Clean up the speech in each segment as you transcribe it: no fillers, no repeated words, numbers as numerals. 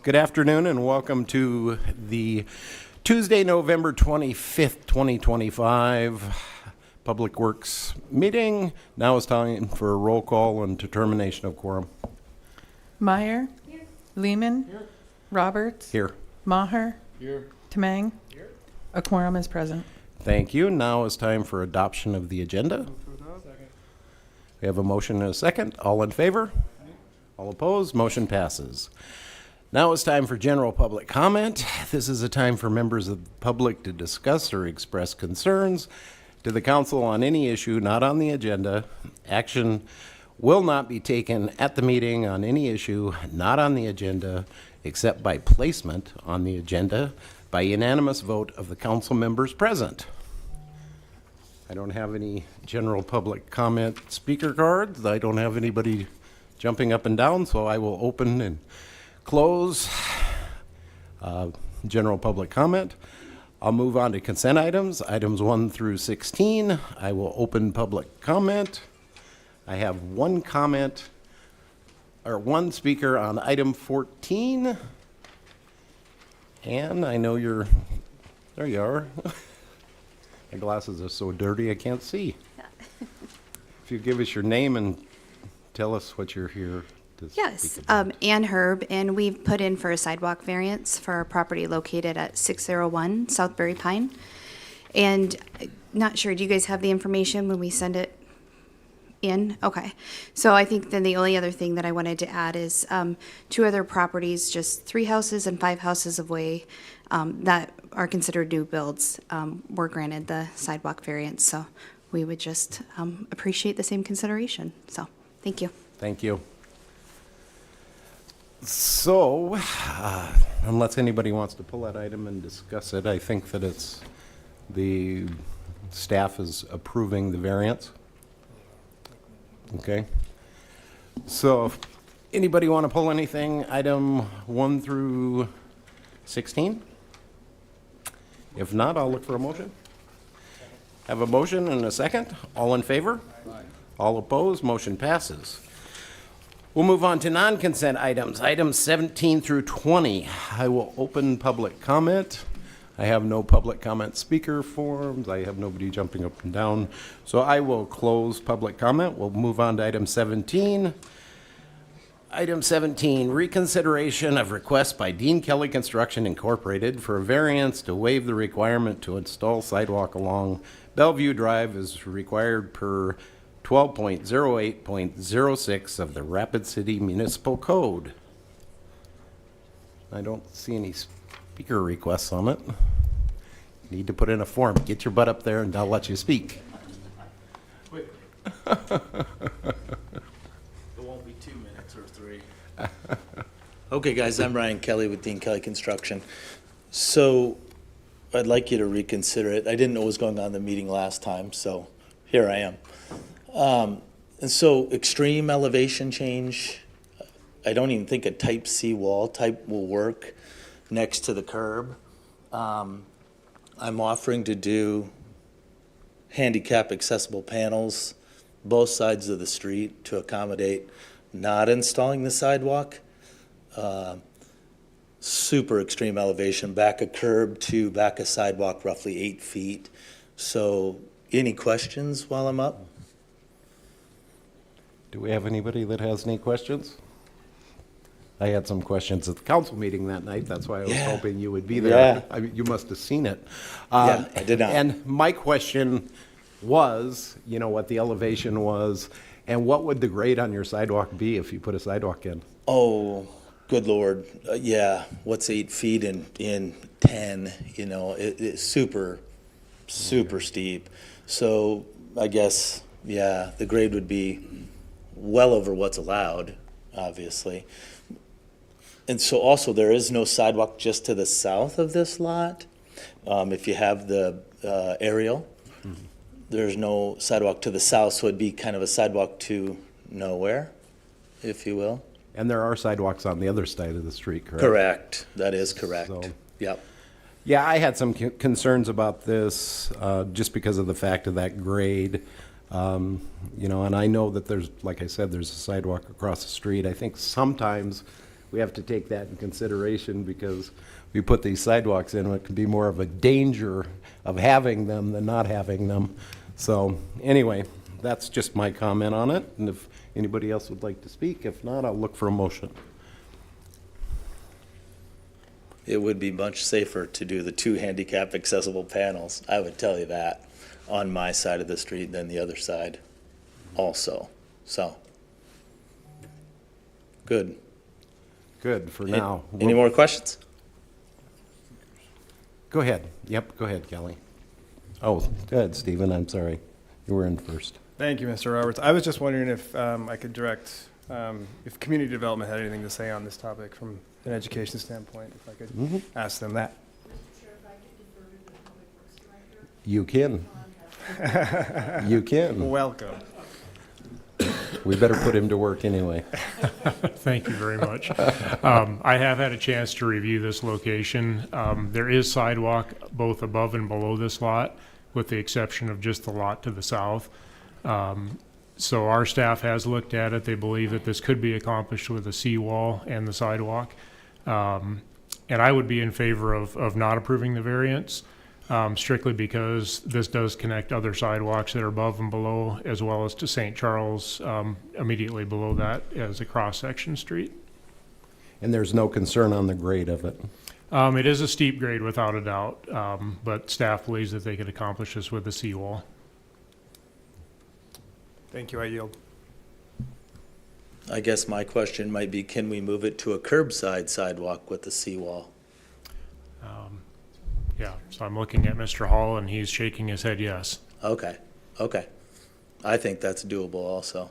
Good afternoon and welcome to the Tuesday, November 25th, 2025 Public Works meeting. Now is time for a roll call and determination of quorum. Meyer. Here. Lehman. Here. Roberts. Here. Maher. Here. Tamang. Here. A quorum is present. Thank you. Now is time for adoption of the agenda. Second. We have a motion and a second. All in favor? All opposed? Motion passes. Now it's time for general public comment. This is a time for members of the public to discuss or express concerns to the council on any issue not on the agenda. Action will not be taken at the meeting on any issue not on the agenda except by placement on the agenda by unanimous vote of the council members present. I don't have any general public comment speaker cards. I don't have anybody jumping up and down, so I will open and close general public comment. I'll move on to consent items, items 1 through 16. I will open public comment. I have one comment, or one speaker on item 14. And I know you're, there you are. My glasses are so dirty I can't see. If you give us your name and tell us what you're here to Yes, speak about. Ann Herb, and we've put in for a sidewalk variance for our property located at 601 Southbury Pine. And not sure, do you guys have the information when we send it in? Okay. So I think then the only other thing that I wanted to add is 2 other properties, just 3 houses and 5 houses away that are considered new builds were granted the sidewalk variance. So we would just appreciate the same consideration. So thank you. Thank you. So, unless anybody wants to pull that item and discuss it, I think that it's, the staff is approving the variance. Okay. So, if anybody want to pull anything, item 1 through 16? If not, I'll look for a motion. Have a motion and a second. All in favor? Aye. All opposed? Motion passes. We'll move on to non-consent items, items 17 through 20. I will open public comment. I have no public comment speaker forms. I have nobody jumping up and down. So I will close public comment. We'll move on to item 17. Item 17, reconsideration of request by Dean Kelly Construction Incorporated for a variance to waive the requirement to install sidewalk along Bellevue Drive as required per 12.08.06 of the Rapid City Municipal Code. I don't see any speaker requests on it. You need to put in a form. Get your butt up there and I'll let you speak. Quick. It won't be 2 minutes or 3. Okay, guys, I'm Ryan Kelly with Dean Kelly Construction. So I'd like you to reconsider it. I didn't know what was going on in the meeting last time, so here I am. And so extreme elevation change, I don't even think a type C wall type will work next to the curb. I'm offering to do handicap accessible panels both sides of the street to accommodate not installing the sidewalk. Super extreme elevation, back a curb to back a sidewalk roughly 8 feet. So any questions while I'm up? Do we have anybody that has any questions? I had some questions at the council meeting that night. That's why I was hoping you would be there. Yeah. You must have seen it. Yeah, I did not. And my question was, you know, what the elevation was, and what would the grade on your sidewalk be if you put a sidewalk in? Oh, good Lord. Yeah, what's 8 feet in 10, you know, it's super steep. So I guess, yeah, the grade would be well over what's allowed, obviously. And so also there is no sidewalk just to the south of this lot. If you have the aerial, there's no sidewalk to the south, so it'd be kind of a sidewalk to nowhere, if you will. And there are sidewalks on the other side of the street, correct? Correct. That is correct. So- Yep. Yeah, I had some concerns about this just because of the fact of that grade. You know, and I know that there's, like I said, there's a sidewalk across the street. I think sometimes we have to take that in consideration because we put these sidewalks in, it could be more of a danger of having them than not having them. So anyway, that's just my comment on it. And if anybody else would like to speak, if not, I'll look for a motion. It would be much safer to do the 2 handicap accessible panels, I would tell you that, on my side of the street than the other side also. So, good. Good for now. Any more questions? Go ahead. Yep, go ahead, Kelly. Oh, go ahead, Stephen, I'm sorry. You were in first. Thank you, Mr. Roberts. I was just wondering if I could direct, if community development had anything to say on this topic from an education standpoint, if I could ask them that. You can. You can. Welcome. We better put him to work anyway. Thank you very much. I have had a chance to review this location. There is sidewalk both above and below this lot, with the exception of just the lot to the south. So our staff has looked at it. They believe that this could be accomplished with a seawall and the sidewalk. And I would be in favor of not approving the variance, strictly because this does connect other sidewalks that are above and below, as well as to St. Charles, immediately below that as a cross-section street. And there's no concern on the grade of it. It is a steep grade without a doubt, but staff believes that they could accomplish this with a seawall. Thank you, I yield. I guess my question might be, can we move it to a curbside sidewalk with the seawall? Yeah, so I'm looking at Mr. Hall, and he's shaking his head yes. Okay, okay. I think that's doable also.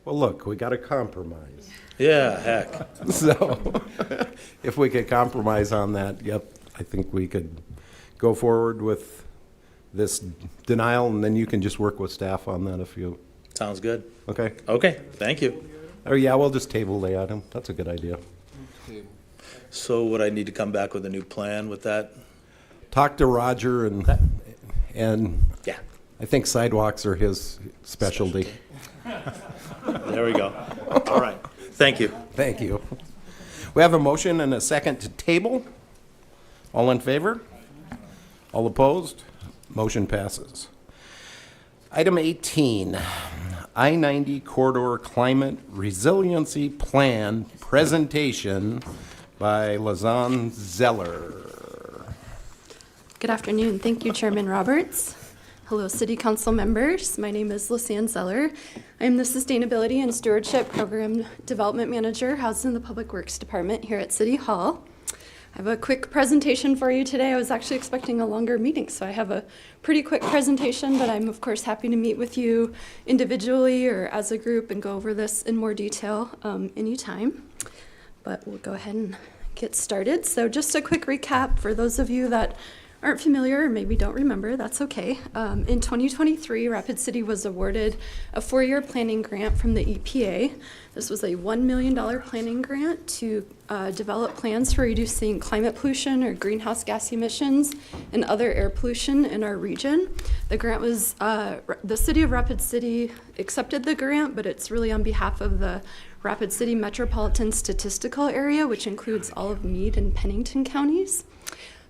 Well, look, we got to compromise. Yeah, heck. So if we could compromise on that, yep, I think we could go forward with this denial, and then you can just work with staff on that if you, Sounds good. okay? Okay, thank you. Oh, yeah, we'll just table the item. That's a good idea. So would I need to come back with a new plan with that? Talk to Roger and Yeah, I think sidewalks are his specialty. there we go. All right, thank you. Thank you. We have a motion and a second to table. All in favor? All opposed? Motion passes. Item 18, I-90 Corridor Climate Resiliency Plan presentation by Lazan Zeller. Good afternoon. Thank you, Chairman Roberts. Hello, City Council members. My name is Lisanne Zeller. I'm the Sustainability and Stewardship Program Development Manager housed in the Public Works Department here at City Hall. I have a quick presentation for you today. I was actually expecting a longer meeting, so I have a pretty quick presentation, but I'm of course happy to meet with you individually or as a group and go over this in more detail anytime. But we'll go ahead and get started. So just a quick recap for those of you that aren't familiar or maybe don't remember, that's okay. In 2023, Rapid City was awarded a 4-year planning grant from the EPA. This was a $1 million planning grant to develop plans for reducing climate pollution or greenhouse gas emissions and other air pollution in our region. The grant was, the City of Rapid City accepted the grant, but it's really on behalf of the Rapid City Metropolitan Statistical Area, which includes all of Meade and Pennington counties.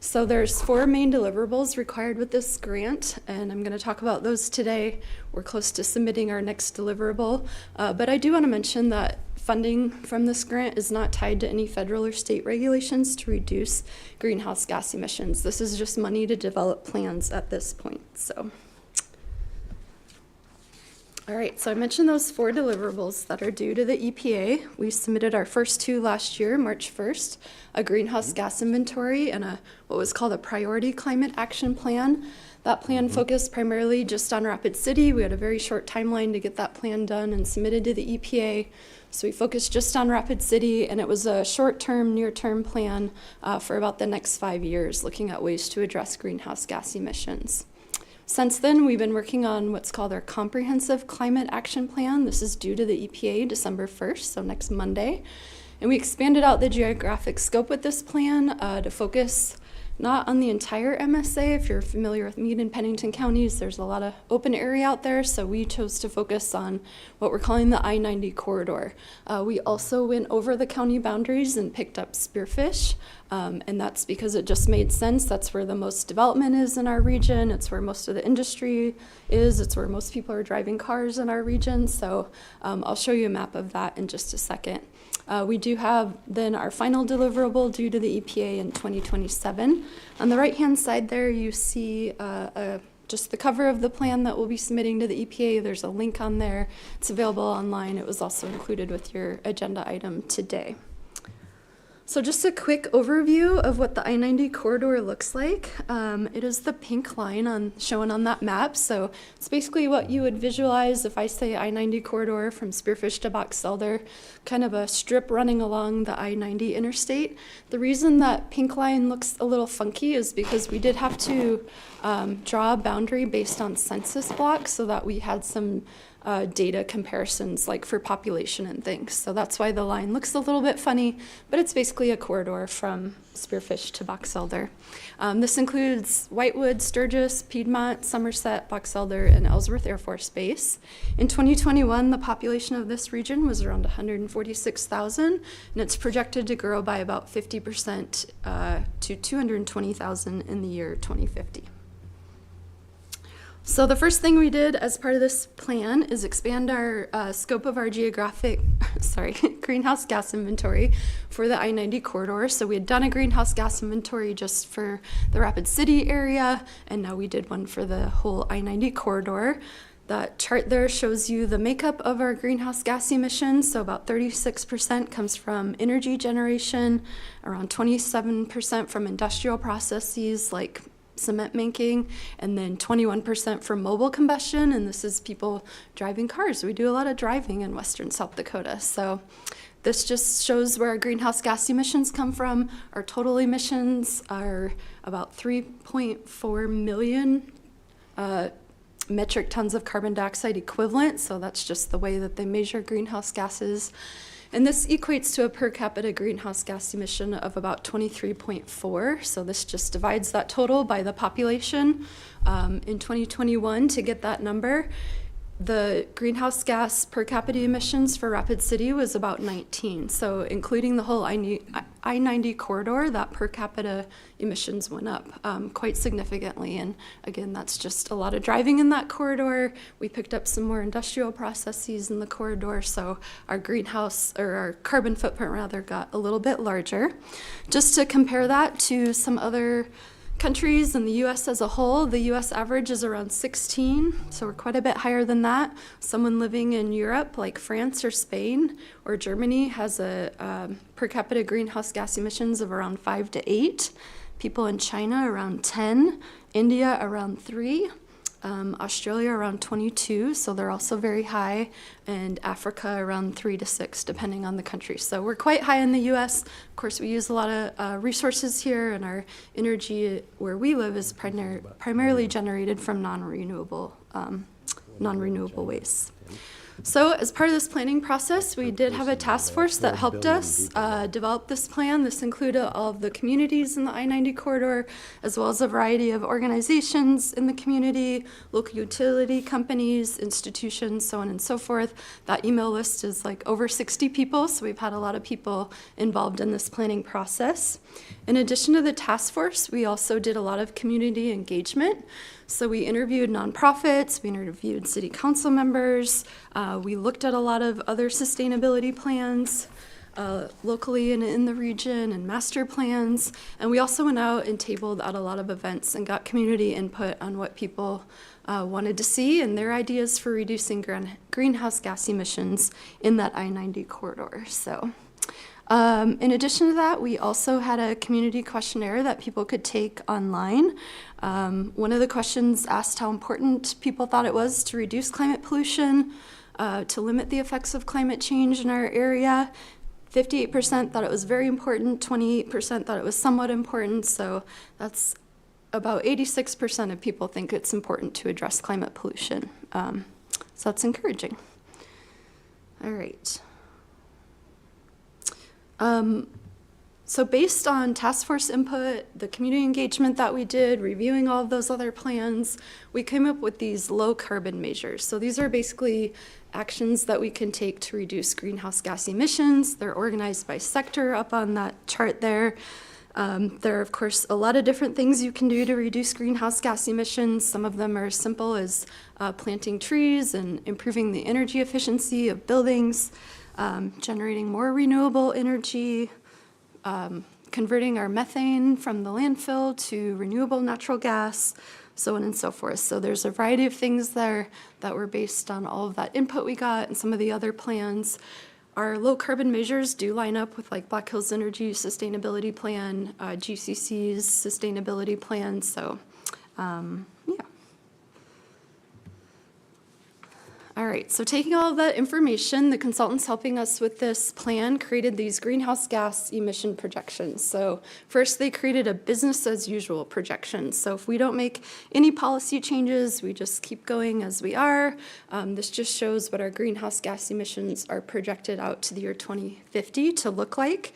So there's 4 main deliverables required with this grant, and I'm going to talk about those today. We're close to submitting our next deliverable, but I do want to mention that funding from this grant is not tied to any federal or state regulations to reduce greenhouse gas emissions. This is just money to develop plans at this point. So. All right, so I mentioned those 4 deliverables that are due to the EPA. We submitted our first 2 last year, March 1st, a greenhouse gas inventory and what was called a priority climate action plan. That plan focused primarily just on Rapid City. We had a very short timeline to get that plan done and submitted to the EPA. So we focused just on Rapid City, and it was a short-term, near-term plan for about the next 5 years, looking at ways to address greenhouse gas emissions. Since then, we've been working on what's called our Comprehensive Climate Action Plan. This is due to the EPA December 1st, so next Monday. And we expanded out the geographic scope with this plan to focus not on the entire MSA. If you're familiar with Meade and Pennington counties, there's a lot of open area out there, so we chose to focus on what we're calling the I-90 corridor. We also went over the county boundaries and picked up Spearfish, and that's because it just made sense. That's where the most development is in our region. It's where most of the industry is. It's where most people are driving cars in our region, so I'll show you a map of that in just a second. We do have then our final deliverable due to the EPA in 2027. On the right-hand side there, you see just the cover of the plan that we'll be submitting to the EPA. There's a link on there. It's available online. It was also included with your agenda item today. So just a quick overview of what the I-90 corridor looks like. It is the pink line shown on that map. So it's basically what you would visualize if I say I-90 corridor from Spearfish to Box Elder, kind of a strip running along the I-90 interstate. The reason that pink line looks a little funky is because we did have to draw a boundary based on census blocks so that we had some data comparisons like for population and things. So that's why the line looks a little bit funny, but it's basically a corridor from Spearfish to Box Elder. This includes Whitewood, Sturgis, Piedmont, Somerset, Box Elder, and Ellsworth Air Force Base. In 2021, the population of this region was around 146,000, and it's projected to grow by about 50% to 220,000 in the year 2050. So the first thing we did as part of this plan is expand our scope of our greenhouse gas inventory for the I-90 corridor. So we had done a greenhouse gas inventory just for the Rapid City area, and now we did one for the whole I-90 corridor. That chart there shows you the makeup of our greenhouse gas emissions. So about 36% comes from energy generation, around 27% from industrial processes like cement making, and then 21% from mobile combustion, and this is people driving cars. We do a lot of driving in western South Dakota. So this just shows where our greenhouse gas emissions come from. Our total emissions are about 3.4 million metric tons of carbon dioxide equivalent, so that's just the way that they measure greenhouse gases. And this equates to a per capita greenhouse gas emission of about 23.4. So this just divides that total by the population. In 2021, to get that number, the greenhouse gas per capita emissions for Rapid City was about 19. So including the whole I-90 corridor, that per capita emissions went up quite significantly. And again, that's just a lot of driving in that corridor. We picked up some more industrial processes in the corridor, so our our carbon footprint rather got a little bit larger. Just to compare that to some other countries and the U.S. as a whole, the U.S. average is around 16, so we're quite a bit higher than that. Someone living in Europe, like France or Spain or Germany, has a per capita greenhouse gas emissions of around 5 to 8. People in China around 10, India around 3. Australia around 22, so they're also very high, and Africa around 3 to 6, depending on the country. So we're quite high in the U.S. Of course, we use a lot of resources here, and our energy where we live is primarily generated from non-renewable waste. So as part of this planning process, we did have a task force that helped us develop this plan. This included all of the communities in the I-90 corridor, as well as a variety of organizations in the community, local utility companies, institutions, so on and so forth. That email list is like over 60 people, so we've had a lot of people involved in this planning process. In addition to the task force, we also did a lot of community engagement. So we interviewed nonprofits, we interviewed city council members, we looked at a lot of other sustainability plans locally and in the region and master plans. And we also went out and tabled at a lot of events and got community input on what people wanted to see and their ideas for reducing greenhouse gas emissions in that I-90 corridor. So. In addition to that, we also had a community questionnaire that people could take online. One of the questions asked how important people thought it was to reduce climate pollution, to limit the effects of climate change in our area. 58% thought it was very important, 28% thought it was somewhat important, so that's about 86% of people think it's important to address climate pollution. So that's encouraging. All right. So based on task force input, the community engagement that we did, reviewing all of those other plans, we came up with these low carbon measures. So these are basically actions that we can take to reduce greenhouse gas emissions. They're organized by sector up on that chart there. There are, of course, a lot of different things you can do to reduce greenhouse gas emissions. Some of them are as simple as planting trees and improving the energy efficiency of buildings, generating more renewable energy, converting our methane from the landfill to renewable natural gas, so on and so forth. So there's a variety of things there that were based on all of that input we got and some of the other plans. Our low carbon measures do line up with like Black Hills Energy Sustainability Plan, GCC's sustainability plan, so yeah. All right, so taking all of that information, the consultants helping us with this plan created these greenhouse gas emission projections. So first they created a business as usual projection. So if we don't make any policy changes, we just keep going as we are. This just shows what our greenhouse gas emissions are projected out to the year 2050 to look like.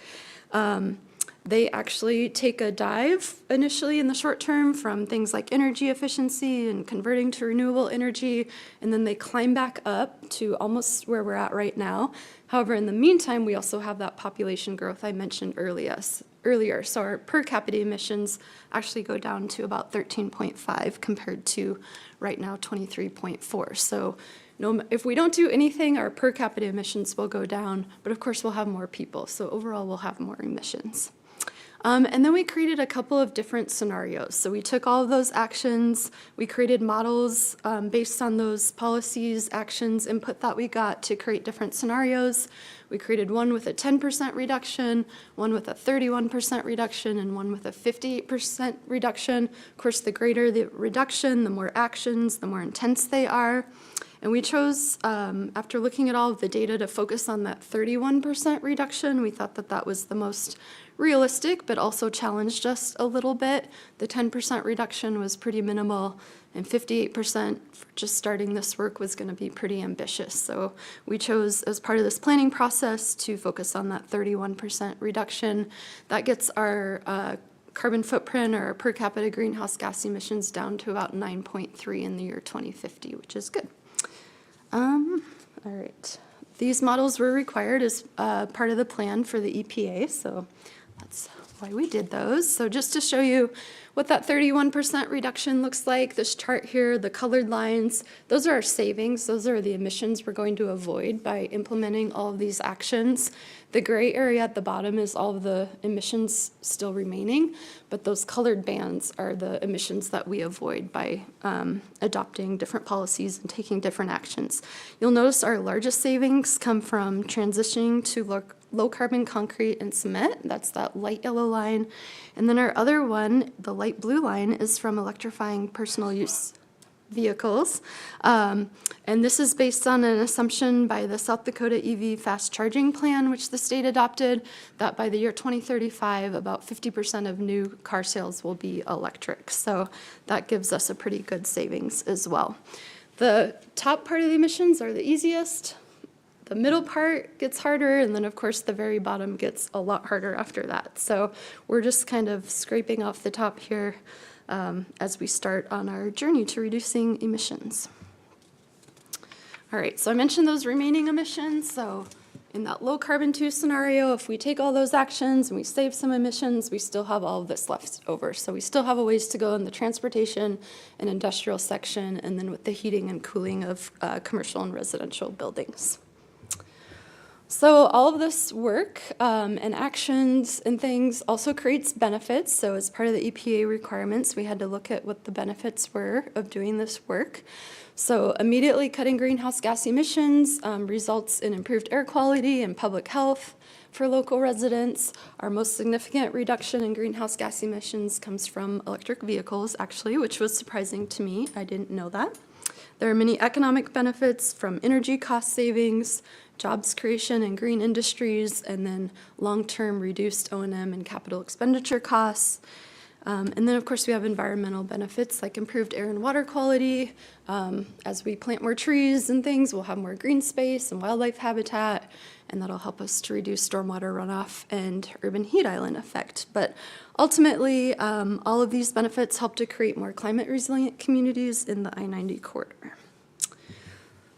They actually take a dive initially in the short term from things like energy efficiency and converting to renewable energy, and then they climb back up to almost where we're at right now. However, in the meantime, we also have that population growth I mentioned earlier. So our per capita emissions actually go down to about 13.5 compared to right now 23.4. So if we don't do anything, our per capita emissions will go down, but of course we'll have more people. So overall, we'll have more emissions. And then we created a couple of different scenarios. So we took all of those actions, we created models based on those policies, actions, input that we got to create different scenarios. We created one with a 10% reduction, one with a 31% reduction, and one with a 58% reduction. Of course, the greater the reduction, the more actions, the more intense they are. And we chose, after looking at all of the data, to focus on that 31% reduction. We thought that that was the most realistic, but also challenged us a little bit. The 10% reduction was pretty minimal, and 58% for just starting this work was going to be pretty ambitious. So we chose, as part of this planning process, to focus on that 31% reduction. That gets our carbon footprint or per capita greenhouse gas emissions down to about 9.3 in the year 2050, which is good. All right. These models were required as part of the plan for the EPA, so that's why we did those. So just to show you what that 31% reduction looks like, this chart here, the colored lines, those are our savings. Those are the emissions we're going to avoid by implementing all of these actions. The gray area at the bottom is all of the emissions still remaining, but those colored bands are the emissions that we avoid by adopting different policies and taking different actions. You'll notice our largest savings come from transitioning to low carbon concrete and cement. That's that light yellow line. And then our other one, the light blue line, is from electrifying personal use vehicles. And this is based on an assumption by the South Dakota EV fast charging plan, which the state adopted, that by the year 2035, about 50% of new car sales will be electric. So that gives us a pretty good savings as well. The top part of the emissions are the easiest. The middle part gets harder, and then of course the very bottom gets a lot harder after that. So we're just kind of scraping off the top here as we start on our journey to reducing emissions. All right, so I mentioned those remaining emissions. So in that low carbon 2 scenario, if we take all those actions and we save some emissions, we still have all of this left over. So we still have a ways to go in the transportation and industrial section, and then with the heating and cooling of commercial and residential buildings. So all of this work and actions and things also creates benefits. So as part of the EPA requirements, we had to look at what the benefits were of doing this work. So immediately cutting greenhouse gas emissions results in improved air quality and public health for local residents. Our most significant reduction in greenhouse gas emissions comes from electric vehicles, actually, which was surprising to me. I didn't know that. There are many economic benefits from energy cost savings, jobs creation in green industries, and then long-term reduced O&M and capital expenditure costs. And then, of course, we have environmental benefits like improved air and water quality. As we plant more trees and things, we'll have more green space and wildlife habitat, and that'll help us to reduce stormwater runoff and urban heat island effect. But ultimately, all of these benefits help to create more climate resilient communities in the I-90 corridor.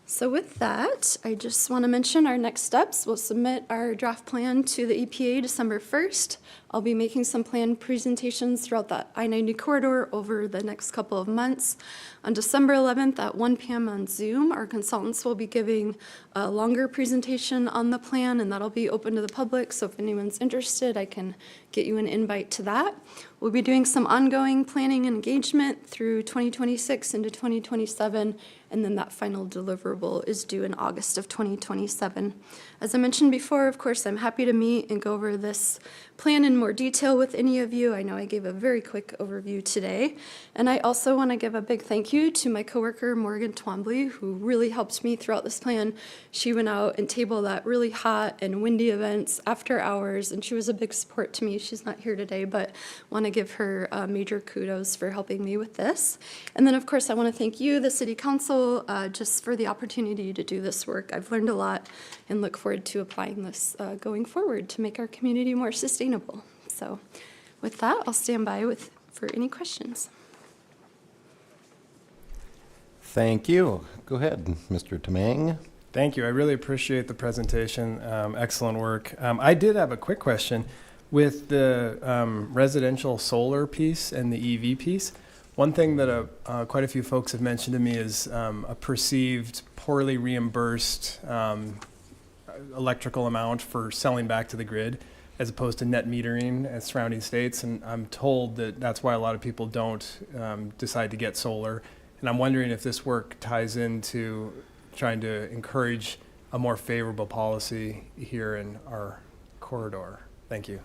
So with that, I just want to mention our next steps. We'll submit our draft plan to the EPA December 1st. I'll be making some plan presentations throughout that I-90 corridor over the next couple of months. On December 11th at 1 p.m. on Zoom, our consultants will be giving a longer presentation on the plan, and that'll be open to the public. So if anyone's interested, I can get you an invite to that. We'll be doing some ongoing planning and engagement through 2026 into 2027, and then that final deliverable is due in August of 2027. As I mentioned before, of course, I'm happy to meet and go over this plan in more detail with any of you. I know I gave a very quick overview today. And I also want to give a big thank you to my coworker, Morgan Twombly, who really helped me throughout this plan. She went out and tabled at really hot and windy events after hours, and she was a big support to me. She's not here today, but want to give her major kudos for helping me with this. And then, of course, I want to thank you, the City Council, just for the opportunity to do this work. I've learned a lot and look forward to applying this going forward to make our community more sustainable. So with that, I'll stand by for any questions. Thank you. Go ahead, Mr. Tamang. Thank you. I really appreciate the presentation. Excellent work. I did have a quick question. With the residential solar piece and the EV piece, one thing that quite a few folks have mentioned to me is a perceived poorly reimbursed electrical amount for selling back to the grid, as opposed to net metering as surrounding states. And I'm told that that's why a lot of people don't decide to get solar. And I'm wondering if this work ties into trying to encourage a more favorable policy here in our corridor. Thank you.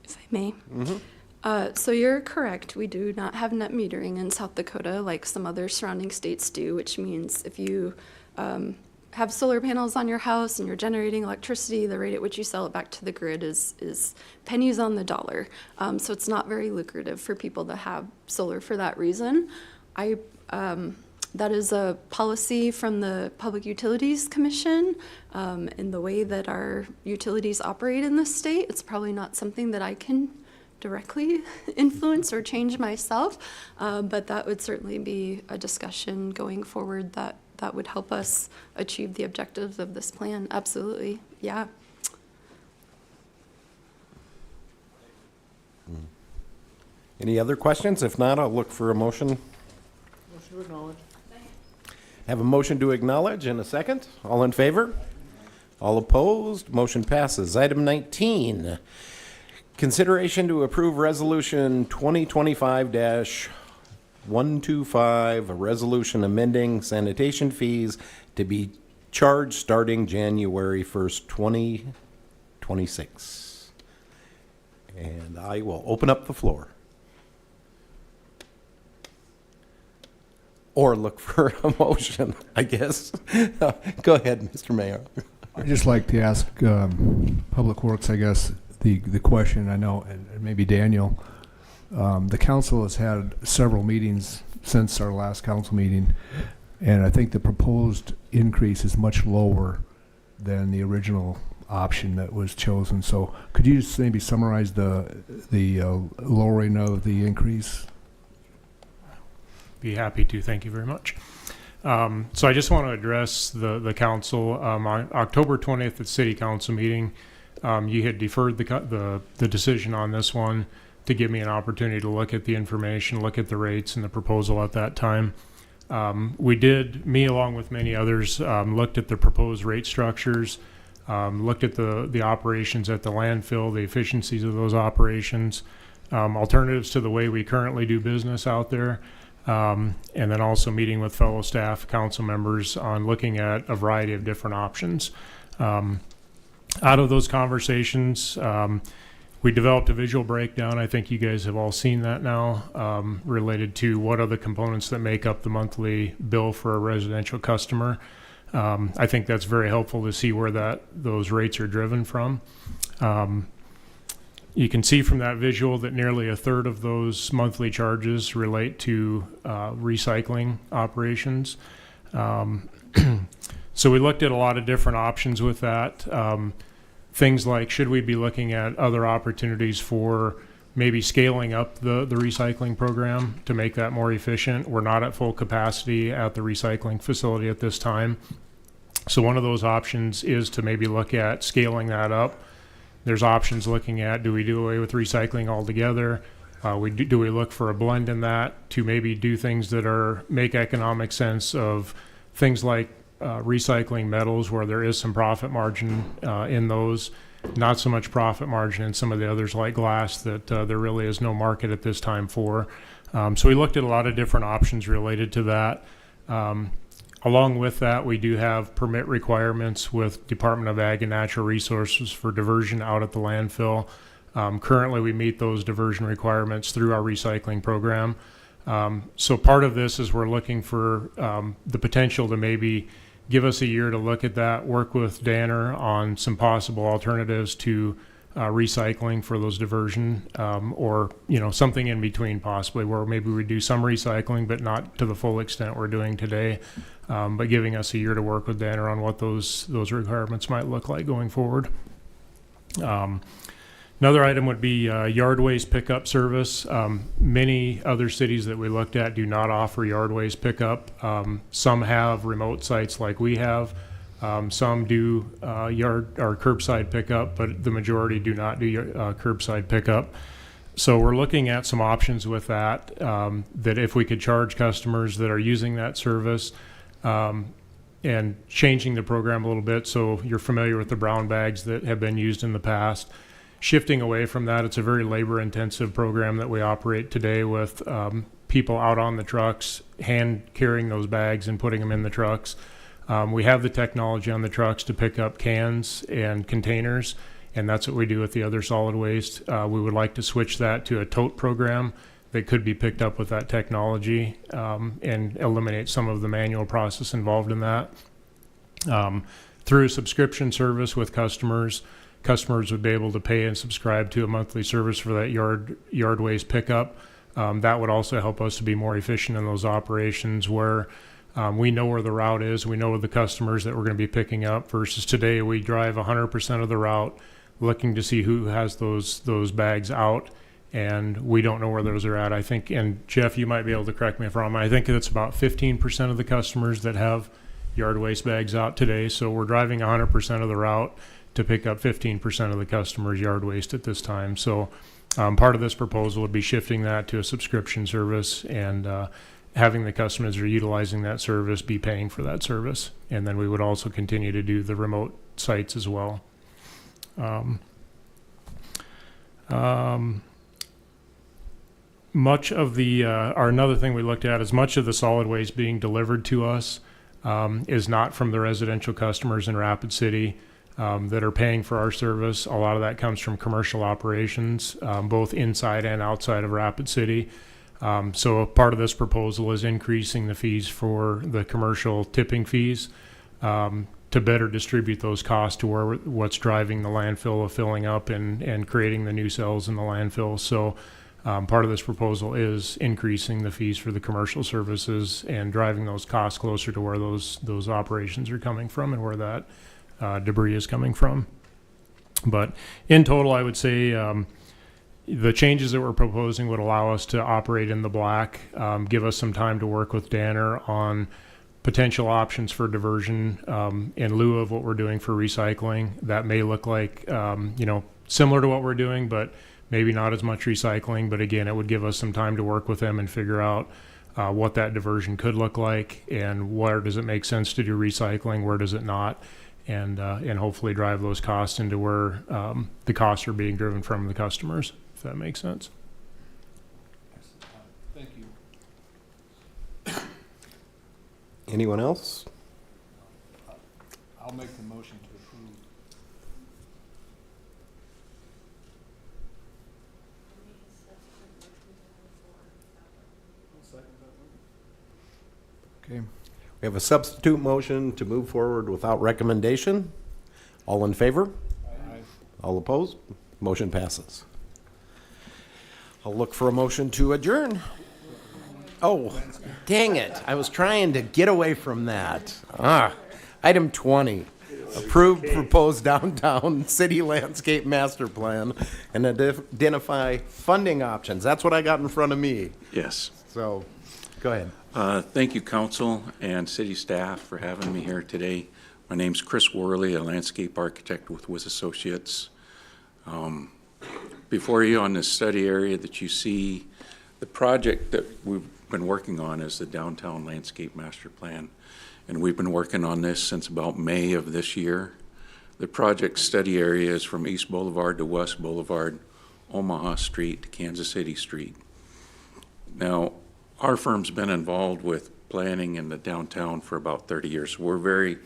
If I may. So you're correct. We do not have net metering in South Dakota like some other surrounding states do, which means if you have solar panels on your house and you're generating electricity, the rate at which you sell it back to the grid is pennies on the dollar. So it's not very lucrative for people to have solar for that reason. That is a policy from the Public Utilities Commission. In the way that our utilities operate in this state, it's probably not something that I can directly influence or change myself, but that would certainly be a discussion going forward that would help us achieve the objectives of this plan. Absolutely, yeah. Any other questions? If not, I'll look for a motion. Motion to acknowledge. Have a motion to acknowledge in a second. All in favor? All opposed? Motion passes. Item 19, consideration to approve Resolution 2025-125, a resolution amending sanitation fees to be charged starting January 1st, 2026. And I will open up the floor. Or look for a motion, I guess. Go ahead, Mr. Mayor. I'd just like to ask Public Works, I guess, the question, I know, and maybe Daniel. The council has had several meetings since our last council meeting, and I think the proposed increase is much lower than the original option that was chosen. So could you just maybe summarize the lowering of the increase? Be happy to. Thank you very much. So I just want to address the council. On October 20th at City Council meeting, you had deferred the decision on this one to give me an opportunity to look at the information, look at the rates and the proposal at that time. We did, me along with many others, looked at the proposed rate structures, looked at the operations at the landfill, the efficiencies of those operations, alternatives to the way we currently do business out there. And then also meeting with fellow staff, council members on looking at a variety of different options. Out of those conversations, we developed a visual breakdown. I think you guys have all seen that now, related to what are the components that make up the monthly bill for a residential customer. I think that's very helpful to see where those rates are driven from. You can see from that visual that nearly a third of those monthly charges relate to recycling operations. So we looked at a lot of different options with that. Things like, should we be looking at other opportunities for maybe scaling up the recycling program to make that more efficient? We're not at full capacity at the recycling facility at this time. So one of those options is to maybe look at scaling that up. There's options looking at, do we do away with recycling altogether? Do we look for a blend in that to maybe do things that make economic sense of things like recycling metals where there is some profit margin in those, not so much profit margin in some of the others like glass that there really is no market at this time for. So we looked at a lot of different options related to that. Along with that, we do have permit requirements with Department of Ag and Natural Resources for diversion out at the landfill. Currently, we meet those diversion requirements through our recycling program. So part of this is we're looking for the potential to maybe give us a year to look at that, work with Danner on some possible alternatives to recycling for those diversion, or something in between possibly, where maybe we do some recycling but not to the full extent we're doing today, but giving us a year to work with Danner on what those requirements might look like going forward. Another item would be yard waste pickup service. Many other cities that we looked at do not offer yard waste pickup. Some have remote sites like we have. Some do yard or curbside pickup, but the majority do not do curbside pickup. So we're looking at some options with that, that if we could charge customers that are using that service, and changing the program a little bit. So you're familiar with the brown bags that have been used in the past. Shifting away from that, it's a very labor-intensive program that we operate today with people out on the trucks, hand carrying those bags and putting them in the trucks. We have the technology on the trucks to pick up cans and containers, and that's what we do with the other solid waste. We would like to switch that to a tote program that could be picked up with that technology, and eliminate some of the manual process involved in that. Through a subscription service with customers would be able to pay and subscribe to a monthly service for that yard waste pickup. That would also help us to be more efficient in those operations where we know where the route is, we know the customers that we're going to be picking up, versus today we drive 100% of the route looking to see who has those bags out, and we don't know where those are at. I think, and Jeff, you might be able to correct me if I'm wrong, I think it's about 15% of the customers that have yard waste bags out today. So we're driving 100% of the route to pick up 15% of the customers' yard waste at this time. So part of this proposal would be shifting that to a subscription service, and having the customers that are utilizing that service be paying for that service. And then we would also continue to do the remote sites as well. Much of the, or another thing we looked at is much of the solid waste being delivered to us is not from the residential customers in Rapid City that are paying for our service. A lot of that comes from commercial operations, both inside and outside of Rapid City. So part of this proposal is increasing the fees for the commercial tipping fees to better distribute those costs to where what's driving the landfill of filling up and creating the new cells in the landfill. So part of this proposal is increasing the fees for the commercial services and driving those costs closer to where those operations are coming from and where that debris is coming from. But in total, I would say the changes that we're proposing would allow us to operate in the black, give us some time to work with Danner on potential options for diversion in lieu of what we're doing for recycling. That may look like, similar to what we're doing, but maybe not as much recycling. But again, it would give us some time to work with them and figure out what that diversion could look like, and where does it make sense to do recycling, where does it not, and hopefully drive those costs into where the costs are being driven from the customers, if that makes sense. Thank you. Anyone else? I'll make the motion to approve. Okay. We have a substitute motion to move forward without recommendation. All in favor? Aye. All opposed? Motion passes. I'll look for a motion to adjourn. Oh, dang it. I was trying to get away from that. Item 20. Approve proposed downtown city landscape master plan and identify funding options. That's what I got in front of me. Yes. So, go ahead. Thank you, council and city staff, for having me here today. My name's Chris Worley, a landscape architect with Wiz Associates. Before you on this study area that you see, the project that we've been working on is the downtown landscape master plan. And we've been working on this since about May of this year. The project study area is from East Boulevard to West Boulevard, Omaha Street to Kansas City Street. Now, our firm's been involved with planning in the downtown for about 30 years. We're very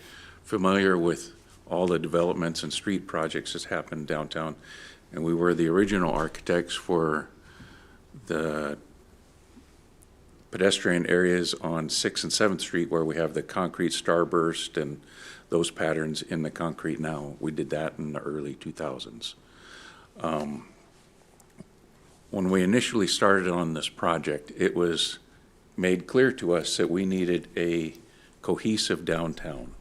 familiar with all the developments and street projects that's happened downtown. And we were the original architects for the pedestrian areas on 6th and 7th Street where we have the concrete starburst and those patterns in the concrete now. We did that in the early 2000s. When we initially started on this project, it was made clear to us that we needed a cohesive downtown,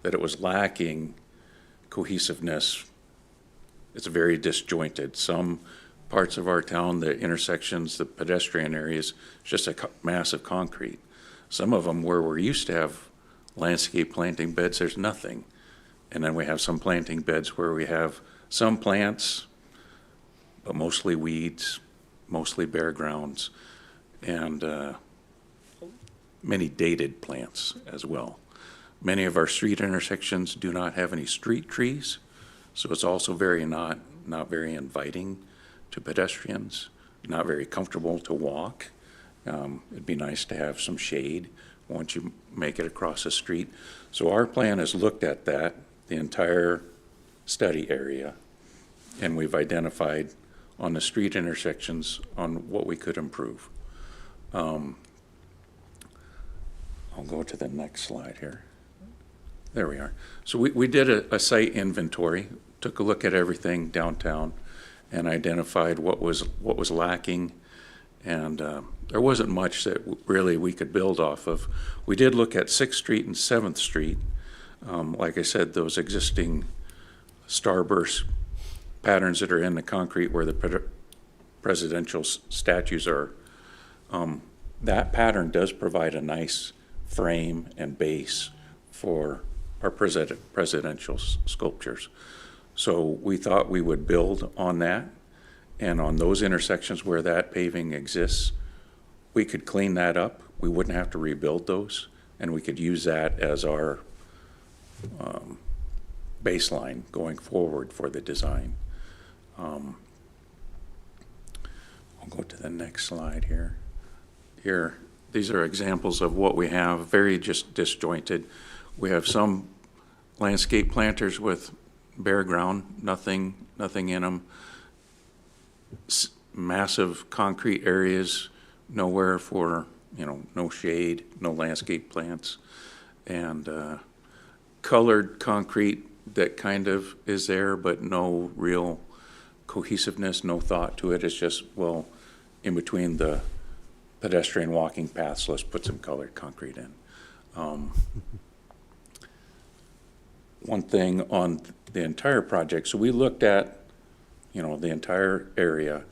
that it was lacking cohesiveness. It's very disjointed. Some parts of our town, the intersections, the pedestrian areas, it's just a massive concrete. Some of them where we're used to have landscape planting beds, there's nothing. And then we have some planting beds where we have some plants, but mostly weeds, mostly bare grounds, and many dated plants as well. Many of our street intersections do not have any street trees, so it's also not very inviting to pedestrians, not very comfortable to walk. It'd be nice to have some shade once you make it across the street. So our plan has looked at that, the entire study area, and we've identified on the street intersections on what we could improve. I'll go to the next slide here. There we are. So we did a site inventory, took a look at everything downtown, and identified what was lacking, and there wasn't much that really we could build off of. We did look at 6th Street and 7th Street. Like I said, those existing starburst patterns that are in the concrete where the presidential statues are, that pattern does provide a nice frame and base for our presidential sculptures. So we thought we would build on that, and on those intersections where that paving exists, we could clean that up. We wouldn't have to rebuild those, and we could use that as our baseline going forward for the design. I'll go to the next slide here. Here, these are examples of what we have, very just disjointed. We have some landscape planters with bare ground, nothing in them. Massive concrete areas, nowhere for, no shade, no landscape plants. And colored concrete that kind of is there, but no real cohesiveness, no thought to it. It's just, well, in between the pedestrian walking paths, let's put some colored concrete in. One thing on the entire project, so we looked at, the entire area.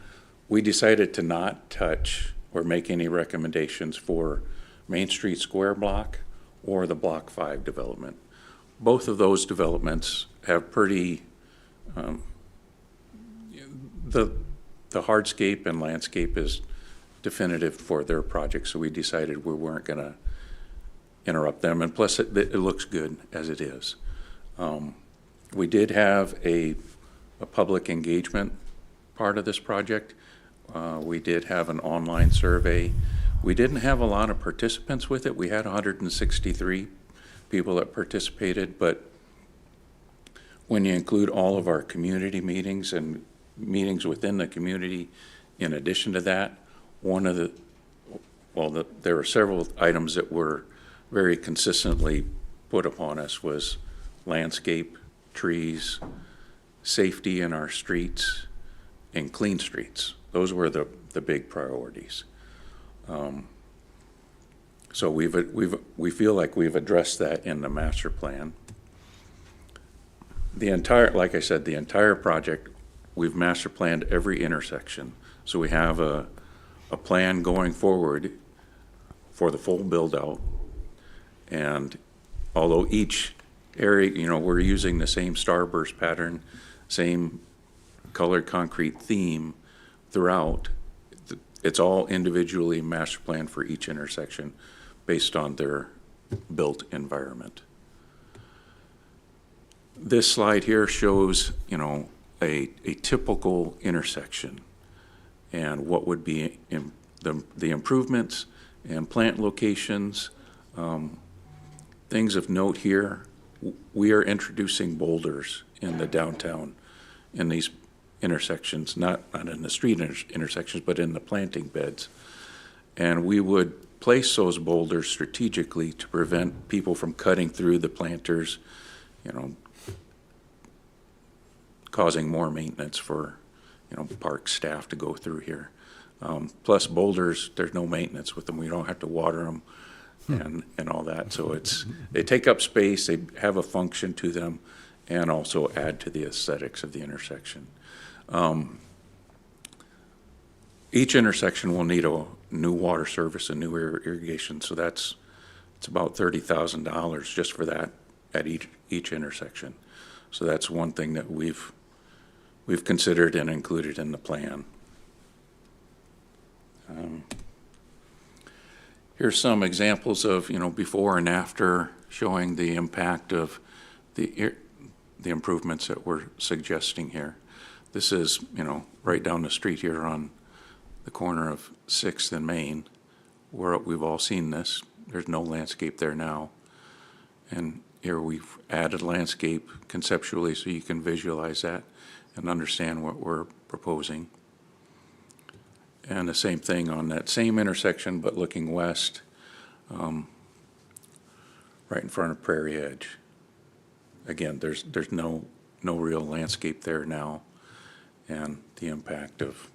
We decided to not touch or make any recommendations for Main Street Square Block or the Block 5 development. Both of those developments have pretty, the hardscape and landscape is definitive for their project, so we decided we weren't going to interrupt them, and plus it looks good as it is. We did have a public engagement part of this project. We did have an online survey. We didn't have a lot of participants with it. We had 163 people that participated, but when you include all of our community meetings and meetings within the community, in addition to that, there were several items that were very consistently put upon us was landscape, trees, safety in our streets, and clean streets. Those were the the big priorities. So we feel like we've addressed that in the master plan. The entire, like I said, the entire project, we've master planned every intersection. So we have a plan going forward for the full build out. And although each area, you know, we're using the same starburst pattern, same colored concrete theme throughout, it's all individually master planned for each intersection based on their built environment. This slide here shows, you know, a typical intersection and what would be in the improvements and plant locations. Things of note here, we are introducing boulders in the downtown in these intersections, not in the street intersections, but in the planting beds. And we would place those boulders strategically to prevent people from cutting through the planters, you know, causing more maintenance for, you know, park staff to go through here. Plus boulders, there's no maintenance with them. We don't have to water them and all that. So they take up space, they have a function to them, and also add to the aesthetics of the intersection. Each intersection will need a new water service and new irrigation, so it's about $30,000 just for that at each intersection. So that's one thing that we've considered and included in the plan. Here's some examples of, you know, before and after, showing the impact of the improvements that we're suggesting here. This is, you know, right down the street here on the corner of 6th and Main, where we've all seen this. There's no landscape there now. And here we've added landscape conceptually so you can visualize that and understand what we're proposing. And the same thing on that same intersection, but looking west, right in front of Prairie Edge. Again, there's no real landscape there now, and the impact of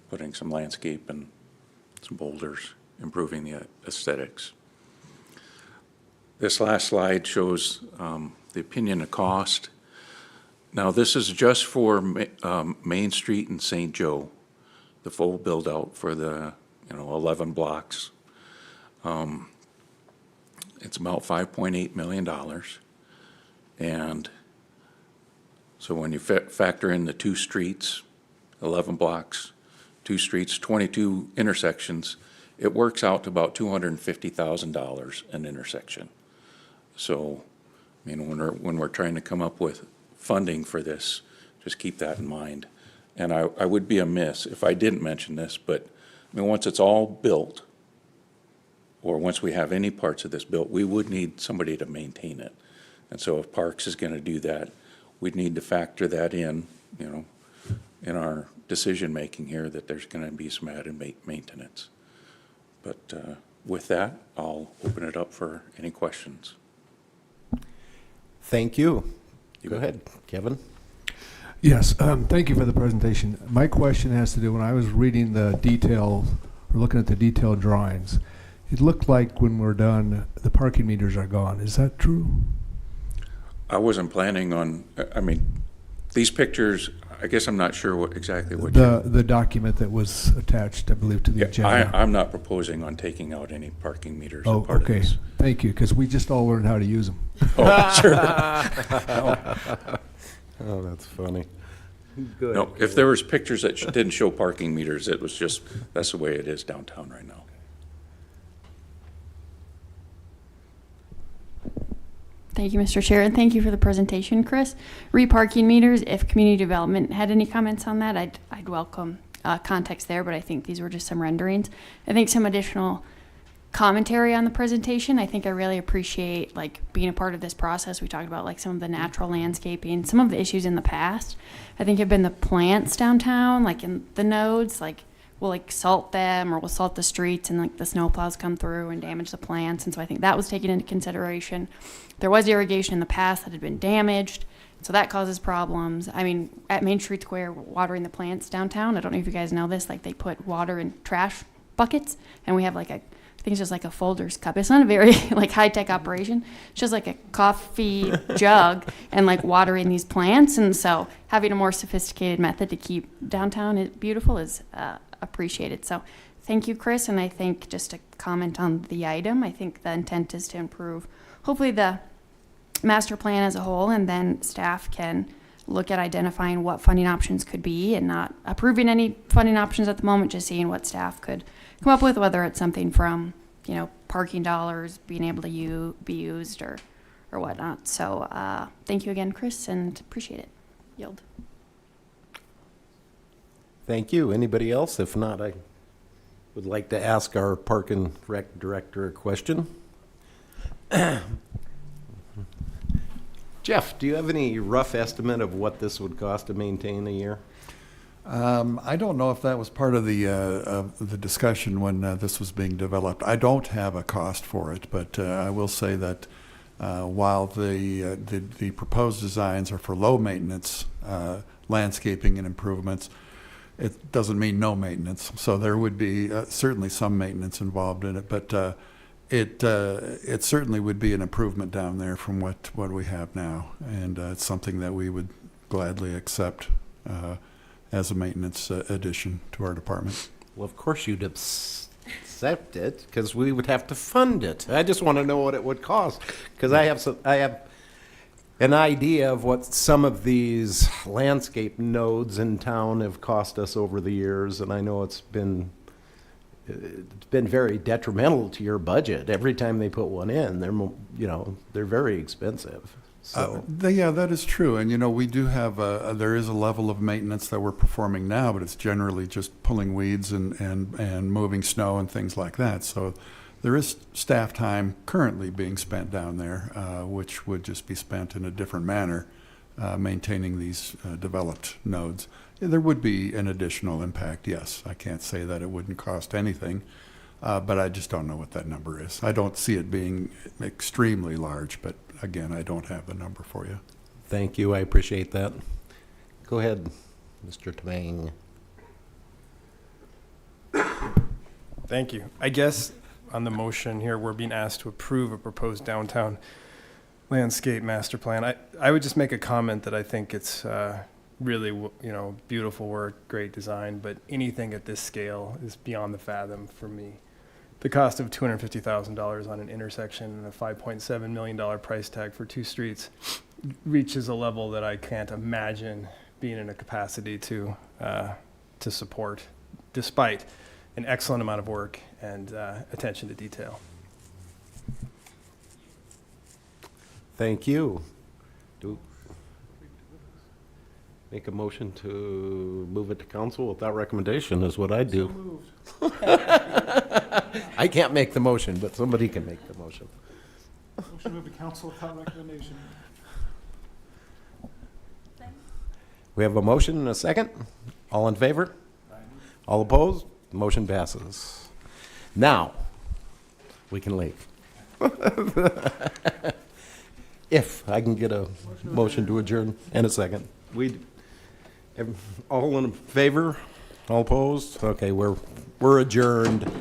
putting some landscape and some boulders, improving the aesthetics. This last slide shows the opinion of cost. Now, this is just for Main Street and St. Joe, the full build out for the 11 blocks. It's about $5.8 million. And so when you factor in the 2 streets, 11 blocks, 2 streets, 22 intersections, it works out to about $250,000 an intersection. So, I mean, when we're trying to come up with funding for this, just keep that in mind. And I would be amiss if I didn't mention this, but I mean, once it's all built, or once we have any parts of this built, we would need somebody to maintain it. And so if Parks is going to do that, we'd need to factor that in, you know, in our decision-making here, that there's going to be some added maintenance. But with that, I'll open it up for any questions. Thank you. Go ahead, Kevin. Yes, thank you for the presentation. My question has to do, when I was reading the detail, or looking at the detailed drawings, it looked like when we're done, the parking meters are gone. Is that true? I wasn't planning on, I mean, these pictures, I guess I'm not sure exactly what the document that was attached, I believe, to the agenda. I'm not proposing on taking out any parking meters. Oh, as part okay. of this. Thank you, because we just all learned how to use them. Oh, sure. Oh, that's funny. No, if there was pictures that didn't show parking meters, it was just, that's the way it is downtown right now. Thank you, Mr. Chair, and thank you for the presentation, Chris. Re-parking meters, if community development had any comments on that, I'd welcome context there, but I think these were just some renderings. I think some additional commentary on the presentation. I think I really appreciate like being a part of this process. We talked about like some of the natural landscaping, some of the issues in the past. I think have been the plants downtown, like in the nodes, like we'll like salt them or we'll salt the streets and like the snow plows come through and damage the plants. And so I think that was taken into consideration. There was irrigation in the past that had been damaged. So that causes problems. I mean, at Main Street Square, watering the plants downtown, I don't know if you guys know this, like they put water in trash buckets, and we have like I think it's just like a Folgers cup. It's not a very like high-tech operation. It's just like a coffee jug and like watering these plants. And so having a more sophisticated method to keep downtown beautiful is appreciated. So thank you, Chris. And I think just to comment on the item, I think the intent is to improve hopefully the master plan as a whole, and then staff can look at identifying what funding options could be and not approving any funding options at the moment, just seeing what staff could come up with, whether it's something from, you know, parking dollars being able to be used or whatnot. So thank you again, Chris, and appreciate it. Yield. Thank you. Anybody else? If not, I would like to ask our Park and Rec Director a question. Jeff, do you have any rough estimate of what this would cost to maintain a year? I don't know if that was part of the discussion when this was being developed. I don't have a cost for it, but I will say that while the proposed designs are for low maintenance landscaping and improvements, it doesn't mean no maintenance. So there would be certainly some maintenance involved in it, but it certainly would be an improvement down there from what we have now, and it's something that we would gladly accept as a maintenance addition to our department. Well, of course you'd accept it, because we would have to fund it. I just want to know what it would cost, because I have an idea of what some of these landscape nodes in town have cost us over the years, and I know it's been very detrimental to your budget. Every time they put one in, they're very expensive. So Yeah, that is true. And, we do have, there is a level of maintenance that we're performing now, but it's generally just pulling weeds and moving snow and things like that. So there is staff time currently being spent down there, which would just be spent in a different manner, maintaining these developed nodes. There would be an additional impact, yes. I can't say that it wouldn't cost anything, but I just don't know what that number is. I don't see it being extremely large, but again, I don't have the number for you. thank you, I appreciate that. Go ahead, Mr. Tvang. Thank you. I guess on the motion here, we're being asked to approve a proposed downtown landscape master plan. I would just make a comment that I think it's really, beautiful work, great design, but anything at this scale is beyond the fathom for me. The cost of $250,000 on an intersection and a $5.7 million price tag for 2 streets reaches a level that I can't imagine being in a capacity to support, despite an excellent amount of work and attention to detail. Thank you. Make a motion to move it to council without recommendation is what I do. Moved. I can't make the motion, but somebody can make the motion. Motion moved to council without recommendation. We have a motion and a second. All in favor? All opposed? Motion passes. Now, we can leave. If I can get a motion to adjourn and a second. All in favor? All opposed? Okay, we're adjourned.